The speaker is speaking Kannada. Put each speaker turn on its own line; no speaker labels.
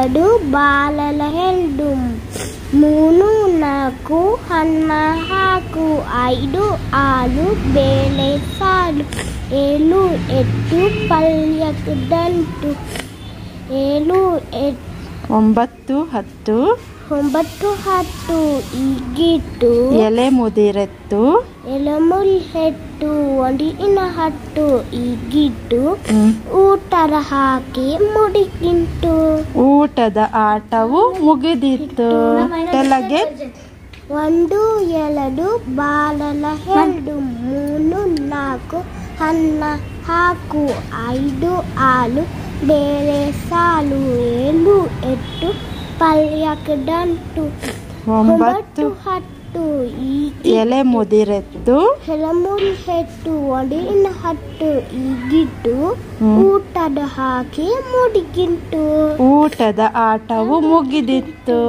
ಎರಡು ಬಾಲಲ ಹೆಲ್ಡುಂ ಮೂನು ನಾಲ್ಕು ಹನ್ನ ಹಾಕು ಐದು ಆಲು ಬೇಳೆ ಸಾಲು ಏಳು ಎಟ್ಟು ಪಲ್ಯಕ್ಕೆ ದಂಟು ಏಳು
ಒಂಬತ್ತು ಹತ್ತು
ಒಂಬತ್ತು ಹತ್ತು ಈಗಿಟ್ಟು
ಎಲೆ ಮುದಿರೆತ್ತು
ಎಲೆಮುಲ್ ಹೆಟ್ಟು ಒಂದಿನ ಹಟ್ಟು ಈಗಿಟ್ಟು ಊಟದ ಹಾಕಿ ಮುಡಿಗಿಂಟು
ಊಟದ ಆಟವು ಮುಗಿದಿತ್ತು ತೆಲಗೆ
ಒಂದು ಎರಡು ಬಾಲಲ ಎರಡು ಮೂನು ನಾಲ್ಕು ಹನ್ನ ಹಾಕು ಐದು ಆಲು ಬೇಳೆ ಸಾಲು ಏಳು ಎಟ್ಟು ಪಲ್ಯಕ್ಕೆ ದಂಟು ಒಂಬತ್ತು ಹತ್ತು
ಎಲೆ ಮುದಿರೆತ್ತು
ಎಲೆಮುಲ್ ಹೆಟ್ಟು ಒಂದಿನ ಹಟ್ಟು ಈಗಿಟ್ಟು ಊಟದ ಹಾಕಿ ಮುಡಿಗಿಂಟು
ಊಟದ ಆಟವು ಮುಗಿದಿತ್ತು.